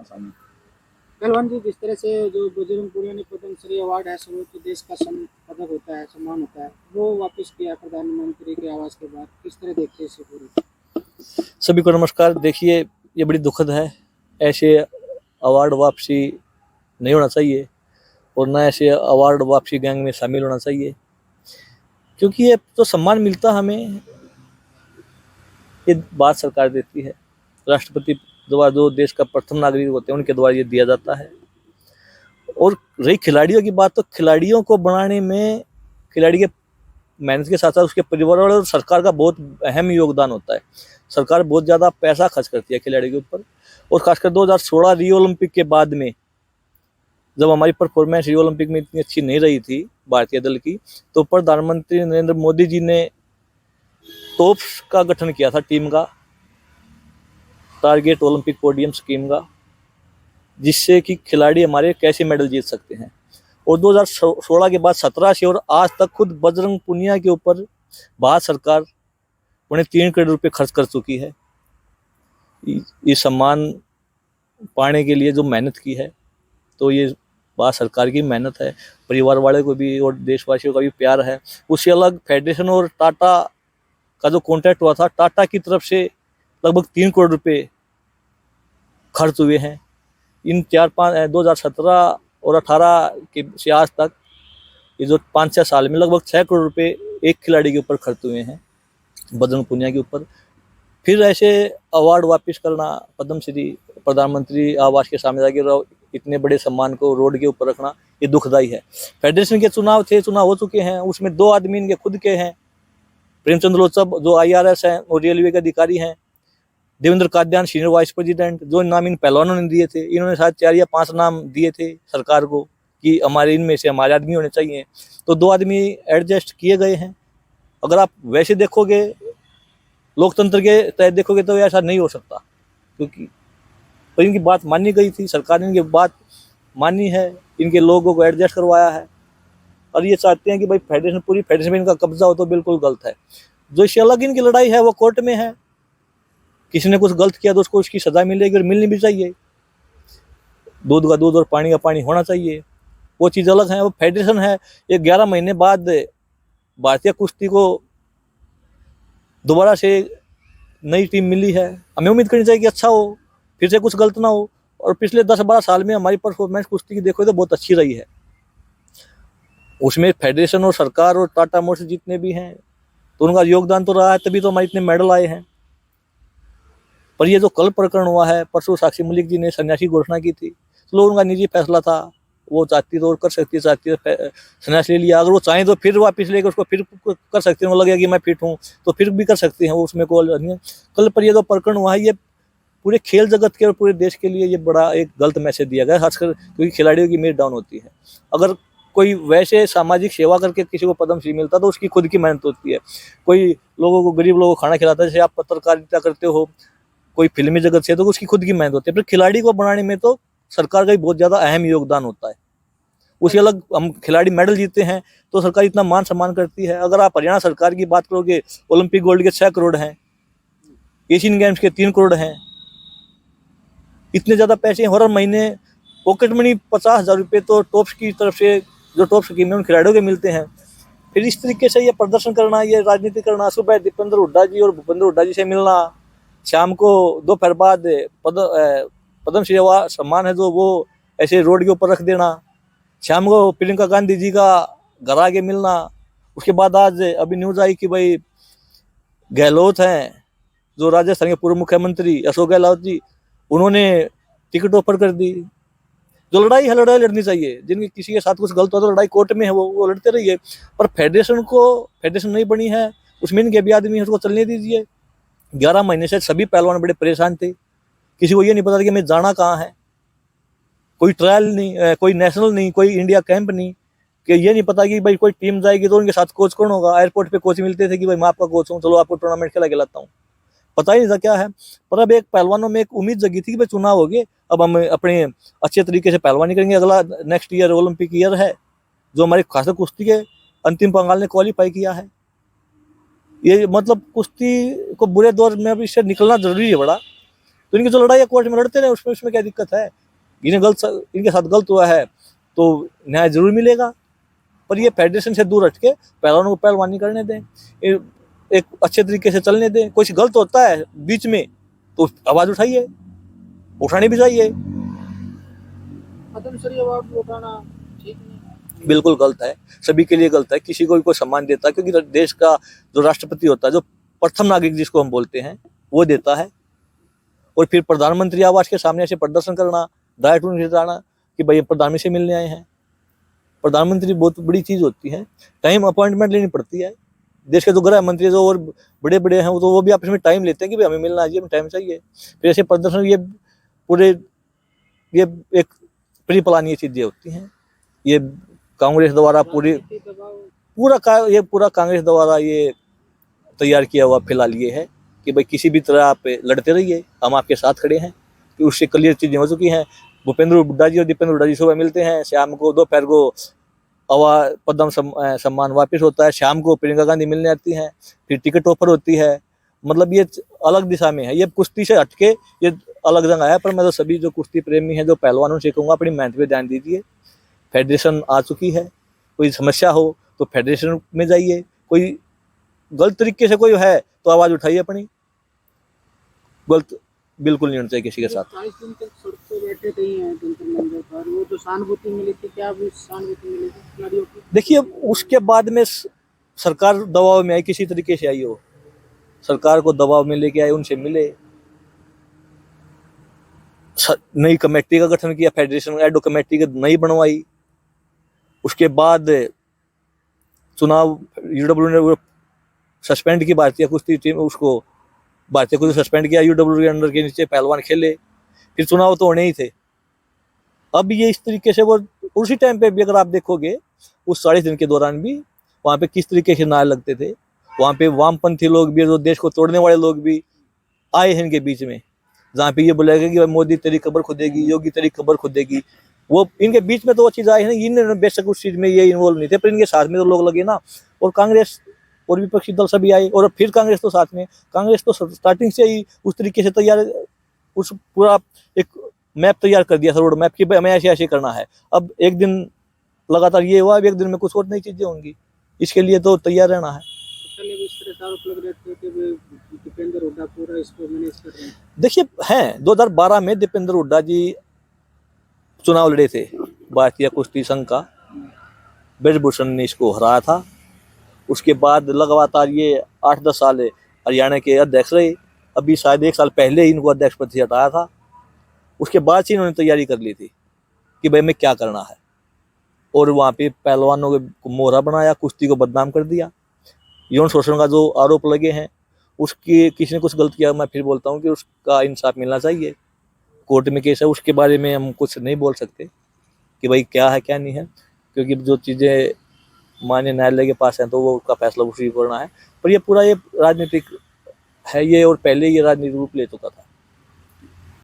आसानी। पहलवान जी, जिस तरह से जो बजरंग पुनिया ने पद्म श्री अवार्ड है, सर्वोच्च देश का पदक होता है, सम्मान होता है, वो वापस किया प्रधानमंत्री के आवास के बाद, किस तरह देखते हैं इसे पूरी? सभी को नमस्कार। देखिए, ये बड़ी दुखद है। ऐसे अवार्ड वापसी नहीं होना चाहिए और ना ऐसे अवार्ड वापसी गैंग में शामिल होना चाहिए, क्योंकि ये तो सम्मान मिलता हमें, ये भारत सरकार देती है। राष्ट्रपति द्वारा जो देश का प्रथम नागरिक होते हैं उनके द्वारा ये दिया जाता है। और रही खिलाड़ियों की बात, तो खिलाड़ियों को बनाने में खिलाड़ी के मेहनत के साथ साथ उसके परिवार और सरकार का बहुत अहम योगदान होता है। सरकार बहुत ज़्यादा पैसा खर्च करती है खिलाड़ी के ऊपर, और खासकर 2016 रियो ओलंपिक के बाद में जब हमारी परफॉर्मेंस रियो ओलंपिक में इतनी अच्छी नहीं रही थी भारतीय दल की, तो प्रधानमंत्री नरेंद्र मोदी जी ने टॉप्स का गठन किया था, टीम का, टारगेट ओलंपिक पोडियम स्कीम का, जिससे कि खिलाड़ी हमारे कैसे मेडल जीत सकते हैं। और 2016 के बाद 17 से और आज तक खुद बजरंग पुनिया के ऊपर भारत सरकार उन्हें 3 करोड़ रुपए खर्च कर चुकी है। ये सम्मान पाने के लिए जो मेहनत की है, तो ये भारत सरकार की मेहनत है, परिवार वाले को भी और देशवासियों का भी प्यार है। उससे अलग फेडरेशन और टाटा का जो कॉन्ट्रैक्ट हुआ था, टाटा की तरफ से लगभग 3 करोड़ रुपए खर्च हुए हैं। इन 2017 और 18 के से आज तक ये जो 5-6 साल में लगभग 6 करोड़ रुपए एक खिलाड़ी के ऊपर खर्च हुए हैं, बजरंग पुनिया के ऊपर। फिर ऐसे अवार्ड वापस करना, पद्म श्री प्रधानमंत्री आवास के सामने जाके इतने बड़े सम्मान को रोड के ऊपर रखना, ये दुखदायी है। फेडरेशन के चुनाव हो चुके हैं, उसमें 2 आदमी इनके खुद के हैं, प्रेमचंद लोचब जो IRS हैं और रेलवे के अधिकारी हैं, Devendra Kadyan senior vice president, जो नाम इन पहलवानों ने दिए थे। इन्होंने शायद 4 या 5 नाम दिए थे सरकार को कि हमारे इनमें से हमारे आदमी होने चाहिए, तो 2 आदमी एडजस्ट किए गए हैं। अगर आप वैसे देखोगे, लोकतंत्र के तहत देखोगे, तो ऐसा नहीं हो सकता, क्योंकि पर इनकी बात मानी गई थी, सरकार ने इनकी बात मानी है, इनके लोगों को एडजस्ट करवाया है। और ये चाहते हैं कि भाई फेडरेशन, पूरी फेडरेशन में इनका कब्जा हो, तो बिल्कुल गलत है। जो इससे अलग इनकी लड़ाई है वो कोर्ट में है। किसी ने कुछ गलत किया तो उसको उसकी सजा मिलेगी, और मिलनी भी चाहिए। दूध का दूध और पानी का पानी होना चाहिए, वो चीज़ अलग है। वो फेडरेशन है, ये 11 महीने बाद भारतीय कुश्ती को दोबारा से नई टीम मिली है। हमें उम्मीद करनी चाहिए कि अच्छा हो, फिर से कुछ गलत ना हो। और पिछले 10-12 साल में हमारी परफॉर्मेंस कुश्ती की देखो तो बहुत अच्छी रही है। उसमें फेडरेशन और सरकार और टाटा मोटर्स जितने भी हैं, तो उनका योगदान तो रहा है, तभी तो हमारे इतने मेडल आए हैं। पर ये जो कल प्रकरण हुआ है, परसों साक्षी मलिक जी ने सन्यासी घोषणा की थी, तो लोगों का निजी फैसला था, वो चाहती तो और कर सकती है, चाहती है संन्यास ले लिया। अगर वो चाहें तो फिर वापस लेकर उसको फिर कर सकते हैं, वो लगेगा कि मैं फिट हूँ तो फिर भी कर सकते हैं, वो उसमें कोई नहीं है। कल पर ये जो प्रकरण हुआ है, ये पूरे खेल जगत के और पूरे देश के लिए ये बड़ा एक गलत मैसेज दिया गया, खासकर क्योंकि खिलाड़ियों की इमेज डाउन होती है। अगर कोई वैसे सामाजिक सेवा करके किसी को पद्म श्री मिलता तो उसकी खुद की मेहनत होती है। कोई लोगों को, गरीब लोगों को खाना खिलाता है, जैसे आप पत्रकारिता करते हो, कोई फिल्मी जगत से, तो उसकी खुद की मेहनत होती है। फिर खिलाड़ी को बनाने में तो सरकार का भी बहुत ज़्यादा अहम योगदान होता है। उसी अलग हम खिलाड़ी मेडल जीतते हैं तो सरकार इतना मान सम्मान करती है। अगर आप हरियाणा सरकार की बात करोगे, ओलंपिक गोल्ड के 6 करोड़ हैं, एशियन गेम्स के 3 करोड़ हैं, इतने ज़्यादा पैसे हर महीने पॉकेट मनी 50,000 रुपये तो टॉप्स की तरफ से, जो टॉप स्कीम में उन खिलाड़ियों के मिलते हैं। फिर इस तरीके से ये प्रदर्शन करना, ये राजनीति करना, सुबह दीपेंद्र हुड्डा जी और भूपेंद्र हुड्डा जी से मिलना, शाम को दोपहर बाद पद्म श्री सम्मान है जो वो ऐसे रोड के ऊपर रख देना, शाम को प्रियंका गांधी जी का घर आके मिलना। उसके बाद आज अभी न्यूज आई कि भाई गहलोत हैं, जो राजस्थान के पूर्व मुख्यमंत्री अशोक गहलोत जी, उन्होंने टिकट ऑफर कर दी। जो लड़ाई है, लड़ाई लड़नी चाहिए। जिनकी किसी के साथ कुछ गलत हो तो लड़ाई कोर्ट में है, वो लड़ते रहिए। पर फेडरेशन नहीं बनी है, उसमें इनके भी आदमी है, उसको चलने दीजिए। 11 महीने से सभी पहलवान बड़े परेशान थे, किसी को ये नहीं पता था कि मैं जाना कहाँ है। कोई ट्रायल नहीं, कोई नेशनल नहीं, कोई इंडिया कैंप नहीं, कि ये नहीं पता कि भाई कोई टीम जाएगी तो उनके साथ कोच कौन होगा। एयरपोर्ट पे कोच मिलते थे कि भाई मैं आपका कोच हूँ, चलो आपको टूर्नामेंट खिलाता हूँ, पता ही नहीं था क्या है। पर अब एक पहलवानों में एक उम्मीद जगी थी कि भाई चुनाव हो गए, अब हम अपने अच्छे तरीके से पहलवानी करेंगे। अगला नेक्स्ट ईयर ओलंपिक ईयर है, जो हमारी खासकर कुश्ती के अंतिम पंगाल ने क्वालिफाई किया है। ये मतलब कुश्ती को बुरे दौर में अब इससे निकलना जरूरी है बड़ा। तो इनकी जो लड़ाई है कोर्ट में लड़ते रहे, उसमें क्या दिक्कत है। इनके साथ गलत हुआ है तो न्याय जरूर मिलेगा, पर ये फेडरेशन से दूर हट के पहलवानों को पहलवानी करने दें, एक अच्छे तरीके से चलने दें। कुछ गलत होता है बीच में तो आवाज उठाइए, उठानी भी चाहिए। पद्मश्री अवार्ड लौटाना ठीक नहीं, बिल्कुल गलत है, सभी के लिए गलत है। किसी को भी कोई सम्मान देता है, क्योंकि देश का जो राष्ट्रपति होता है, जो प्रथम नागरिक जिसको हम बोलते हैं, वो देता है। और फिर प्रधानमंत्री आवास के सामने ऐसे प्रदर्शन करना, डायरेक्ट उन्हें जाना कि भाई प्रधानमंत्री से मिलने आए हैं। प्रधानमंत्री बहुत बड़ी चीज होती है, टाइम अपॉइंटमेंट लेनी पड़ती है। देश के जो गृह मंत्री जो और बड़े बड़े हैं तो वो भी आपस में टाइम लेते हैं कि भाई हमें मिलना चाहिए, हमें टाइम चाहिए। फिर ऐसे प्रदर्शन ये एक प्री प्लानिंग चीजें होती हैं। ये कांग्रेस द्वारा पूरा कांग्रेस द्वारा ये तैयार किया हुआ फिलहाल ये है कि भाई किसी भी तरह आप लड़ते रहिए, हम आपके साथ खड़े हैं। कि उससे क्लियर चीजें हो चुकी हैं। भूपेंद्र हुड्डा जी और दीपेंद्र हुड्डा जी सुबह मिलते हैं, शाम को दोपहर को पद्म सम्मान वापस होता है, शाम को प्रियंका गांधी मिलने आती हैं, फिर टिकट ऑफर होती है। मतलब ये अलग दिशा में है, ये कुश्ती से हटके ये अलग जगह है। पर मैं तो सभी जो कुश्ती प्रेमी हैं, जो पहलवानों से कहूँगा, अपनी मेहनत पे ध्यान दीजिए। फेडरेशन आ चुकी है, कोई समस्या हो तो फेडरेशन में जाइए, कोई गलत तरीके से कोई है तो आवाज उठाइए अपनी। गलत बिल्कुल नहीं होना चाहिए किसी के साथ। 40 दिन तक सड़क पे बैठे थे हैं जंतर मंदिर पर, वो जो सहानुभूति मिली थी, क्या अभी सहानुभूति मिली थी खिलाड़ियों की? देखिए, उसके बाद में सरकार दबाव में आई, किसी तरीके से आई हो, सरकार को दबाव में लेके आए, उनसे मिले, नई कमेटी का गठन किया, फेडरेशन एडो कमेटी की नई बनवाई। उसके बाद चुनाव यूडब्ल्यू ने सस्पेंड की भारतीय कुश्ती टीम, उसको भारतीय कुश्ती सस्पेंड किया, यूडब्ल्यू के अंडर के नीचे पहलवान खेले, फिर चुनाव तो होने ही थे। अब ये इस तरीके से वो उसी टाइम पे भी अगर आप देखोगे, उस 40 दिन के दौरान भी वहाँ पे किस तरीके से नारे लगते थे। वहाँ पे वामपंथी लोग भी, जो देश को तोड़ने वाले लोग भी आए हैं इनके बीच में, जहाँ पे ये बोलेगा कि मोदी तेरी कब्र खुदेगी, योगी तेरी कब्र खुदेगी। वो इनके बीच में तो वो चीज़ आई है ना, इन्होंने बेशक उस चीज़ में ये इन्वॉल्व नहीं थे, पर इनके साथ में तो लोग लगे ना। और कांग्रेस और विपक्षी दल सभी आए, और फिर कांग्रेस तो साथ में, कांग्रेस तो स्टार्टिंग से ही उस तरीके से तैयार, उस पूरा एक मैप तैयार कर दिया था, रोड मैप, कि भाई हमें ऐसे ऐसे करना है। अब एक दिन लगातार ये हुआ, अब एक दिन में कुछ और नई चीजें होंगी, इसके लिए तो तैयार रहना है। पहले भी इस तरह से आरोप लग रहे थे कि दीपेंद्र हुड्डा पूरा इसको मैनेज कर रहे हैं। देखिए, हैं 2012 में दीपेंद्र हुड्डा जी चुनाव लड़े थे, भारतीय कुश्ती संघ का, ब्रजभूषण ने इसको हराया था। उसके बाद लगातार ये 8-10 साल हरियाणा के अध्यक्ष रहे। अभी शायद 1 साल पहले इनको अध्यक्ष पद से हटाया था। उसके बाद से इन्होंने तैयारी कर ली थी कि भाई हमें क्या करना है, और वहाँ पे पहलवानों को मोहरा बनाया, कुश्ती को बदनाम कर दिया। यौन शोषण का जो आरोप लगे हैं, उसकी किसी ने कुछ गलत किया, मैं फिर बोलता हूँ कि उसका इंसाफ मिलना चाहिए। कोर्ट में केस है, उसके बारे में हम कुछ नहीं बोल सकते कि भाई क्या है क्या नहीं है, क्योंकि जो चीज़ें माननीय न्यायालय के पास हैं तो वो उसका फैसला उसी करना है। पर ये पूरा ये राजनीतिक है ये, और पहले ये राजनीतिक रूप ले चुका था।